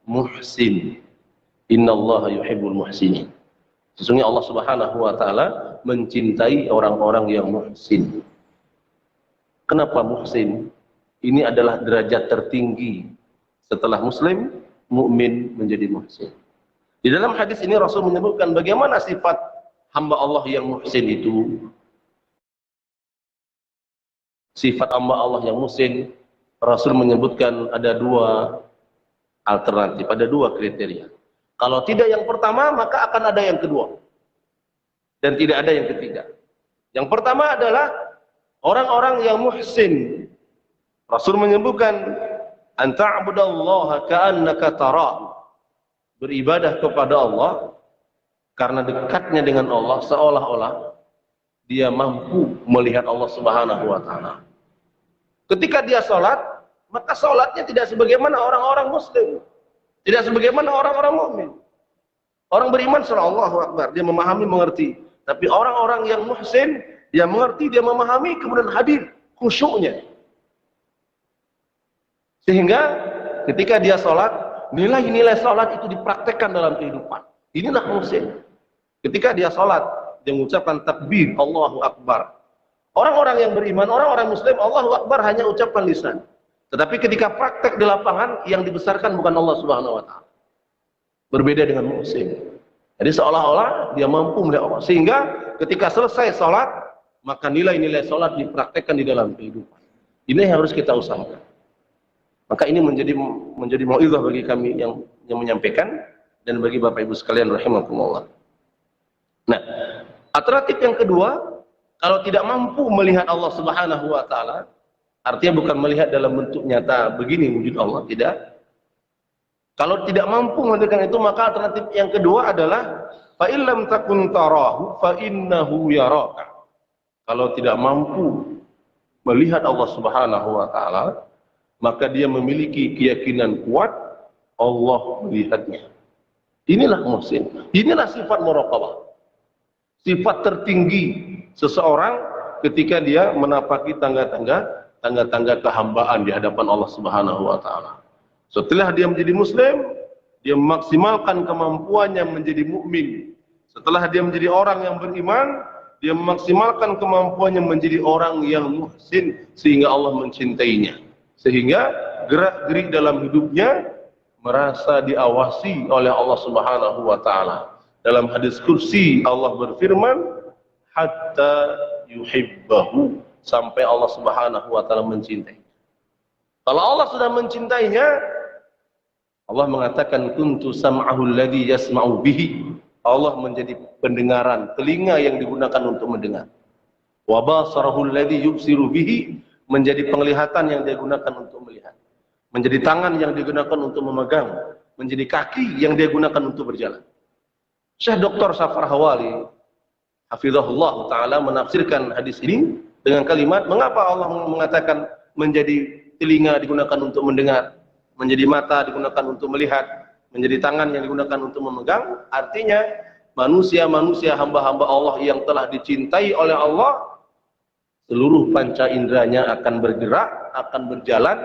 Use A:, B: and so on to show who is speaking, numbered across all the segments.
A: muhsin. Innallaha yuhibbul muhsinin. Sesungguhnya Allah Subhanahu wa taala mencintai orang-orang yang muhsin. Kenapa muhsin? Ini adalah derajat tertinggi setelah muslim, mukmin menjadi muhsin. Di dalam hadis ini Rasul menyebutkan bagaimana sifat hamba Allah yang muhsin itu. Sifat hamba Allah yang muhsin, Rasul menyebutkan ada dua alternatif, ada dua kriteria. Kalau tidak yang pertama, maka akan ada yang kedua. Dan tidak ada yang ketiga. Yang pertama adalah orang-orang yang muhsin. Rasul menyebutkan anta'budallaha ka'annaka tarahu. Beribadah kepada Allah karena dekatnya dengan Allah seolah-olah dia mampu melihat Allah Subhanahu wa taala. Ketika dia salat, maka salatnya tidak sebagaimana orang-orang muslim, tidak sebagaimana orang-orang mukmin. Orang beriman Allahu Akbar, dia memahami, mengerti. Tapi orang-orang yang muhsin, dia mengerti, dia memahami, kemudian hadir khusyuknya. Sehingga ketika dia sholat, nilai-nilai sholat itu dipraktekkan dalam kehidupan. Inilah muhsin. Ketika dia sholat, dia mengucapkan takbir, Allahu Akbar. Orang-orang yang beriman, orang-orang muslim, Allahu Akbar hanya ucapan lisan. Tetapi ketika praktek di lapangan, yang dibesarkan bukan Allah Subhanahu wa taala. Berbeda dengan muhsin. Jadi seolah-olah dia mampu melihat Allah. Sehingga ketika selesai sholat, maka nilai-nilai sholat dipraktekkan di dalam kehidupan. Ini yang harus kita usahakan. Maka ini menjadi mau'izah bagi kami yang menyampaikan dan bagi Bapak Ibu sekalian rahimakumullah. Nah, alternatif yang kedua, kalau tidak mampu melihat Allah Subhanahu wa taala, artinya bukan melihat dalam bentuk nyata begini wujud Allah, tidak. Kalau tidak mampu menghadirkan itu, maka alternatif yang kedua adalah fa illam takun tarahu fa innahu yaraka. Kalau tidak mampu melihat Allah Subhanahu wa taala, maka dia memiliki keyakinan kuat Allah melihatnya. Inilah muhsin. Inilah sifat muraqabah. Sifat tertinggi seseorang ketika dia menapaki tangga-tangga kehambaan di hadapan Allah Subhanahu wa taala. Setelah dia menjadi muslim, dia memaksimalkan kemampuannya menjadi mukmin. Setelah dia menjadi orang yang beriman, dia memaksimalkan kemampuannya menjadi orang yang muhsin sehingga Allah mencintainya. Sehingga gerak-gerik dalam hidupnya merasa diawasi oleh Allah Subhanahu wa taala. Dalam hadis kursi Allah berfirman, hatta yuhibbahu, sampai Allah Subhanahu wa taala mencintai. Kalau Allah sudah mencintainya, Allah mengatakan kuntu sam'ahu alladhi yasma'u bihi. Allah menjadi pendengaran, telinga yang digunakan untuk mendengar. Wa basarahu alladhi yubsiru bihi, menjadi penglihatan yang dia gunakan untuk melihat. Menjadi tangan yang digunakan untuk memegang, menjadi kaki yang dia gunakan untuk berjalan. Syekh Dr. Safar Hawali hafizahullah taala menafsirkan hadis ini dengan kalimat, mengapa Allah mengatakan menjadi telinga digunakan untuk mendengar, menjadi mata digunakan untuk melihat, menjadi tangan yang digunakan untuk memegang. Artinya manusia-manusia hamba-hamba Allah yang telah dicintai oleh Allah, seluruh panca inderanya akan bergerak, akan berjalan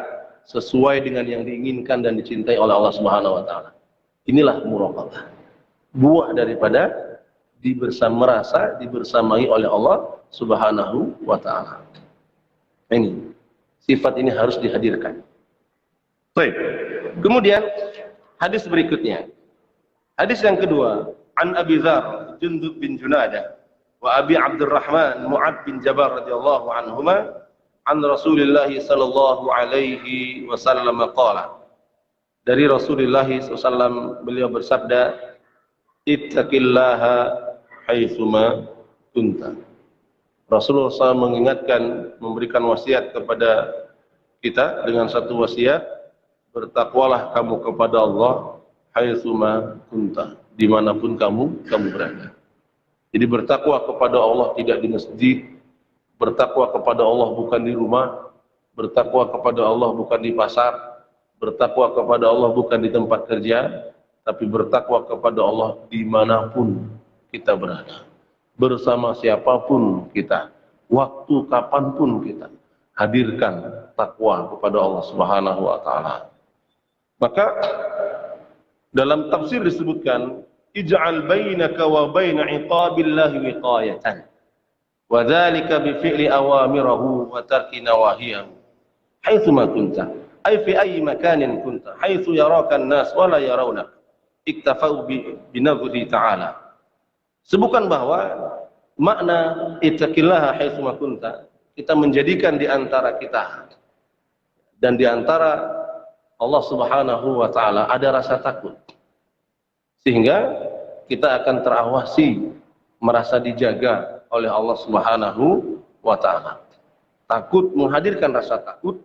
A: sesuai dengan yang diinginkan dan dicintai oleh Allah Subhanahu wa taala. Inilah muraqabah. Buah daripada merasa dibersamai oleh Allah Subhanahu wa taala. Ini sifat ini harus dihadirkan. Baik. Kemudian hadis berikutnya. Hadis yang kedua, an Abi Dzar Jundub bin Junadah wa Abi Abdurrahman Mu'ad bin Jabal radhiyallahu anhuma an Rasulillah sallallahu alaihi wasallam qala. Dari Rasulullah SAW beliau bersabda, ittaqillaha haitsuma kunta. Rasulullah SAW mengingatkan, memberikan wasiat kepada kita dengan satu wasiat, bertakwalah kamu kepada Allah haitsuma kunta, dimanapun kamu berada. Jadi bertakwa kepada Allah tidak di masjid, bertakwa kepada Allah bukan di rumah, bertakwa kepada Allah bukan di pasar, bertakwa kepada Allah bukan di tempat kerja, tapi bertakwa kepada Allah dimanapun kita berada, bersama siapapun kita, waktu kapanpun kita, hadirkan takwa kepada Allah Subhanahu wa taala. Maka Dalam tafsir disebutkan, ij'al bainaka wa baina iqabillahi wiqayatan. Wa dzalika bi fi'li awamirahu wa tarki nawahiyahu. Haitsu ma kunta, ay fi ayyi makanin kunta, haitsu yaraka an-nas wa la yarawnak. Iktafau bi nadhri ta'ala. Sebutkan bahwa makna ittaqillaha haitsu ma kunta, kita menjadikan di antara kita dan di antara Allah Subhanahu wa taala ada rasa takut. Sehingga kita akan terawasi, merasa dijaga oleh Allah Subhanahu wa taala. Takut menghadirkan rasa takut,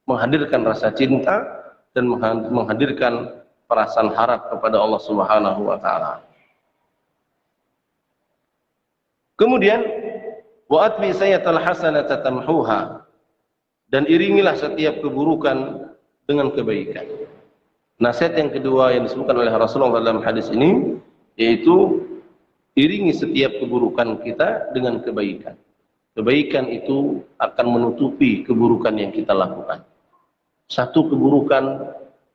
A: menghadirkan rasa cinta, dan menghadirkan perasaan harap kepada Allah Subhanahu wa taala. Kemudian wa atbi sayyatal hasanata tamhuha, dan iringilah setiap keburukan dengan kebaikan. Nasihat yang kedua yang disebutkan oleh Rasulullah dalam hadis ini yaitu iringi setiap keburukan kita dengan kebaikan. Kebaikan itu akan menutupi keburukan yang kita lakukan. Satu keburukan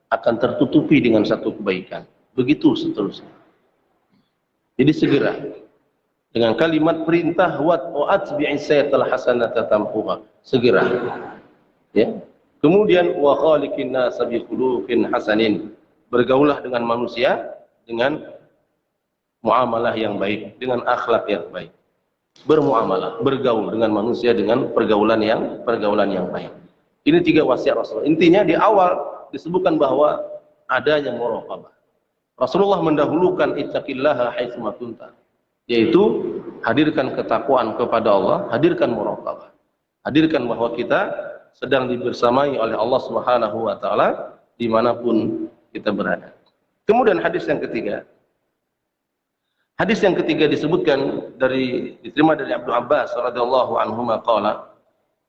A: akan tertutupi dengan satu kebaikan. Begitu seterusnya. Jadi segera dengan kalimat perintah wa'at bi'isayyatal hasanata tamhuha, segera. Ya. Kemudian wa khaliqin nas bi khuluqin hasanin, bergaulah dengan manusia dengan muamalah yang baik, dengan akhlak yang baik. Bermuamalah, bergaul dengan manusia dengan pergaulan yang baik. Ini 3 wasiat Rasulullah. Intinya di awal disebutkan bahwa adanya muraqabah. Rasulullah mendahulukan ittaqillaha haitsu ma kunta, yaitu hadirkan ketakwaan kepada Allah, hadirkan muraqabah. Hadirkan bahwa kita sedang dibersamai oleh Allah Subhanahu wa taala dimanapun kita berada. Kemudian hadis yang ketiga. Hadis yang ketiga diterima dari Ibnu Abbas radhiyallahu anhu qala,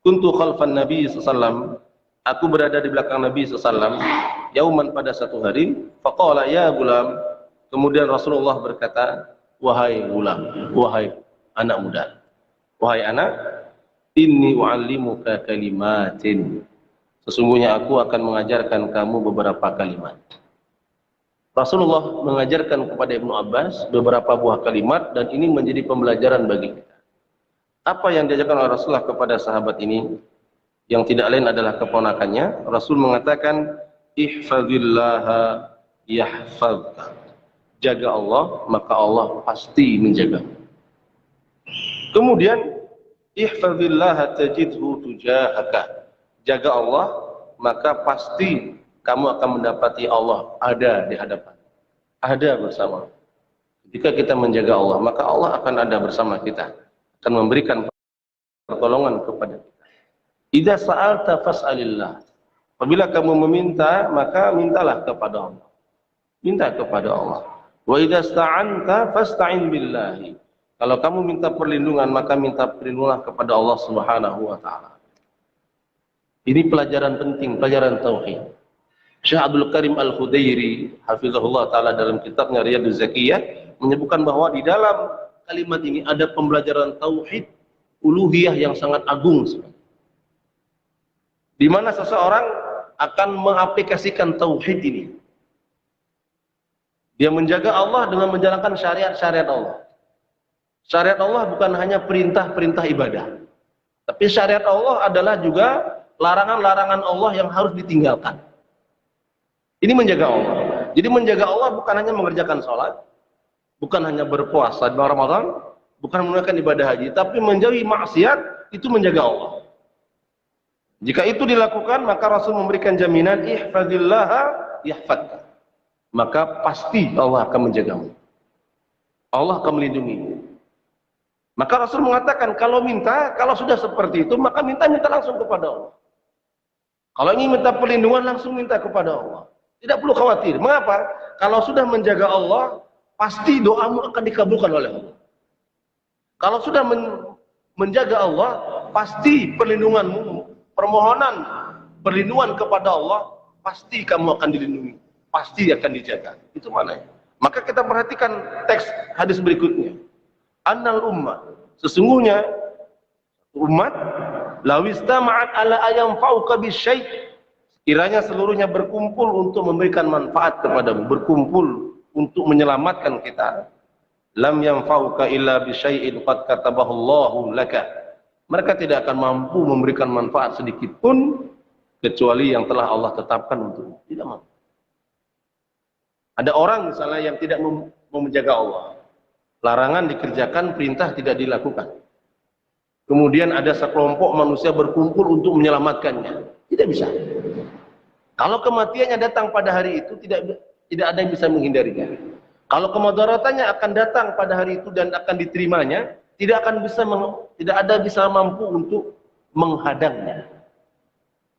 A: kuntu khalfan Nabi sallallahu, aku berada di belakang Nabi sallallahu yauman, pada satu hari, faqala ya gulam, kemudian Rasulullah berkata, wahai gulam, wahai anak muda, wahai anak, inni u'allimuka kalimatin, sesungguhnya aku akan mengajarkan kamu beberapa kalimat. Rasulullah mengajarkan kepada Ibnu Abbas beberapa buah kalimat, dan ini menjadi pembelajaran bagi kita. Apa yang diajarkan oleh Rasulullah kepada sahabat ini, yang tidak lain adalah keponakannya. Rasul mengatakan, ihfazillaha yahfazka, jaga Allah maka Allah pasti menjagamu. Kemudian ihfazillaha tajidhu tujahaka, jaga Allah maka pasti kamu akan mendapati Allah ada di hadapan, ada bersama. Jika kita menjaga Allah, maka Allah akan ada bersama kita, akan memberikan pertolongan kepada kita. Idza sa'alta fas'alillah, apabila kamu meminta maka mintalah kepada Allah, minta kepada Allah. Wa idza sta'anta fasta'in billahi, kalau kamu minta perlindungan maka minta perlindunganlah kepada Allah Subhanahu wa taala. Ini pelajaran penting, pelajaran tauhid. Syekh Abdul Karim Al-Khudairi hafizahullah taala dalam kitabnya Riyadhuz Zakiyah menyebutkan bahwa di dalam kalimat ini ada pembelajaran tauhid uluhiyah yang sangat agung, di mana seseorang akan mengaplikasikan tauhid ini. Dia menjaga Allah dengan menjalankan syariat-syariat Allah. Syariat Allah bukan hanya perintah-perintah ibadah, tapi syariat Allah adalah juga larangan-larangan Allah yang harus ditinggalkan. Ini menjaga Allah. Jadi menjaga Allah bukan hanya mengerjakan sholat, bukan hanya berpuasa di bulan Ramadan, bukan menunaikan ibadah haji, tapi menjauhi maksiat, itu menjaga Allah. Jika itu dilakukan, maka Rasul memberikan jaminan, ihfazillaha yahfadka, maka pasti Allah akan menjagamu, Allah akan melindungi. Maka Rasul mengatakan, kalau sudah seperti itu, maka minta langsung kepada Allah. Kalau ingin minta perlindungan, langsung minta kepada Allah. Tidak perlu khawatir. Mengapa? Kalau sudah menjaga Allah, pasti doamu akan dikabulkan oleh Allah. Kalau sudah menjaga Allah, pasti perlindunganmu, permohonan perlindungan kepada Allah, pasti kamu akan dilindungi, pasti akan dijaga. Itu maknanya. Maka kita perhatikan teks hadis berikutnya. Annal ummah, sesungguhnya umat, lawistama'at ala ayam fauqa bisyai', Kiranya seluruhnya berkumpul untuk memberikan manfaat kepadamu, berkumpul untuk menyelamatkan kita. Lam yanfa'uka illa bisyai'in qad katabahu Allahu laka. Mereka tidak akan mampu memberikan manfaat sedikit pun kecuali yang telah Allah tetapkan untukmu. Tidak mampu. Ada orang misalnya yang tidak mau menjaga Allah. Larangan dikerjakan, perintah tidak dilakukan. Kemudian ada sekelompok manusia berkumpul untuk menyelamatkannya. Tidak bisa. Kalau kematiannya datang pada hari itu, tidak ada yang bisa menghindarinya. Kalau kemadaratannya akan datang pada hari itu dan akan diterimanya, tidak ada bisa mampu untuk menghadangnya.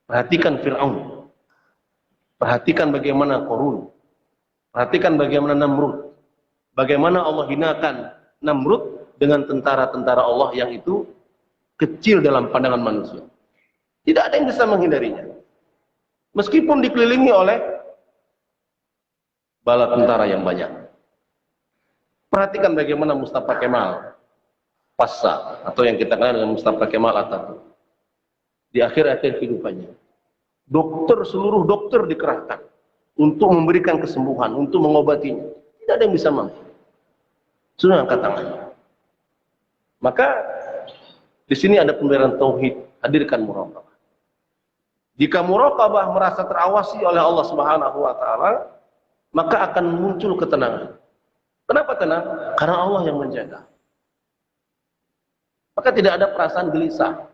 A: Perhatikan Fir'aun. Perhatikan bagaimana Qarun. Perhatikan bagaimana Namrud. Bagaimana Allah hinakan Namrud dengan tentara-tentara Allah yang itu kecil dalam pandangan manusia. Tidak ada yang bisa menghindarinya. Meskipun dikelilingi oleh bala tentara yang banyak. Perhatikan bagaimana Mustafa Kemal Pasha, atau yang kita kenal dengan Mustafa Kemal Atatürk. Di akhir-akhir kehidupannya, seluruh dokter dikerahkan untuk memberikan kesembuhan, untuk mengobatinya. Tidak ada yang bisa mampu. Sudah angkat tangannya. Maka di sini ada pemberian tauhid, hadirkan muraqabah. Jika muraqabah merasa terawasi oleh Allah Subhanahu wa taala, maka akan muncul ketenangan. Kenapa tenang? Karena Allah yang menjaga. Maka tidak ada perasaan gelisah.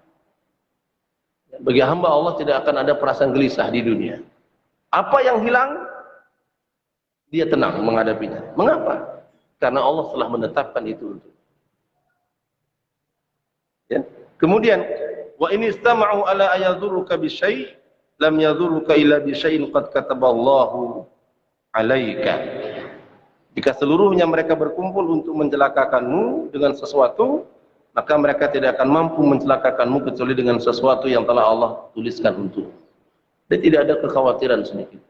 A: Bagi hamba Allah tidak akan ada perasaan gelisah di dunia. Apa yang hilang, dia tenang menghadapinya. Mengapa? Karena Allah telah menetapkan itu untuk. Ya. Kemudian, wa in istama'u ala ayadurruka bisyai' lam yadurruka illa bisyai'in qad kataballahu 'alaika. Jika seluruhnya mereka berkumpul untuk mencelakakanmu dengan sesuatu, maka mereka tidak akan mampu mencelakakanmu kecuali dengan sesuatu yang telah Allah tuliskan untuk. Dan tidak ada kekhawatiran sedikit.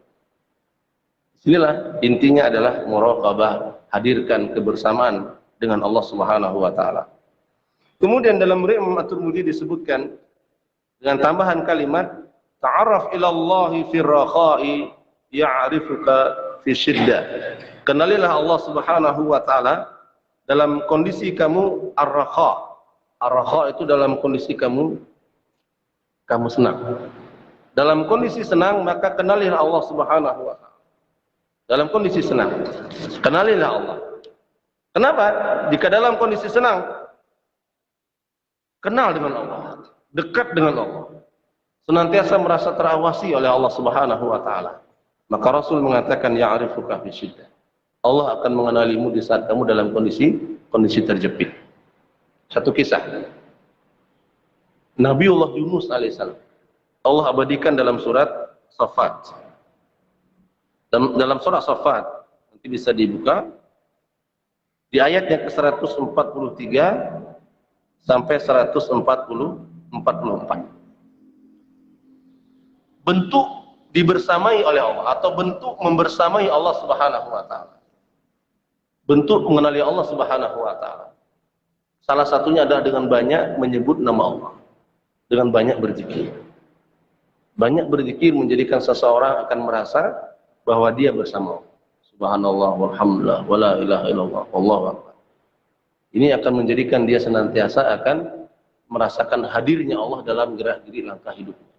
A: Inilah intinya adalah muraqabah, hadirkan kebersamaan dengan Allah Subhanahu wa taala. Kemudian dalam riwayat Imam At-Tirmidzi disebutkan dengan tambahan kalimat ta'arraf ila Allahi fi rakha'i ya'rifuka fi syiddah. Kenalilah Allah Subhanahu wa taala dalam kondisi kamu ar-rakha. Ar-rakha itu dalam kondisi kamu senang. Dalam kondisi senang maka kenalilah Allah Subhanahu wa taala. Dalam kondisi senang, kenalilah Allah. Kenapa? Jika dalam kondisi senang, kenal dengan Allah, dekat dengan Allah, senantiasa merasa terawasi oleh Allah Subhanahu wa taala. Maka Rasul mengatakan ya'rifuka fi syiddah. Allah akan mengenalimu di saat kamu dalam kondisi terjepit. Satu kisah. Nabiullah Yunus alaihissalam. Allah abadikan dalam surat Saffat. Dalam surat Saffat, nanti bisa dibuka di ayat yang ke-143 sampai 144. Bentuk dibersamai oleh Allah atau bentuk membersamai Allah Subhanahu wa taala. Bentuk mengenali Allah Subhanahu wa taala. Salah satunya adalah dengan banyak menyebut nama Allah. Dengan banyak berzikir. Banyak berzikir menjadikan seseorang akan merasa bahwa dia bersama Allah. Subhanallah walhamdulillah wala ilaha illallah wallahu akbar. Ini akan menjadikan dia senantiasa akan merasakan hadirnya Allah dalam gerak-gerik langkah hidupnya.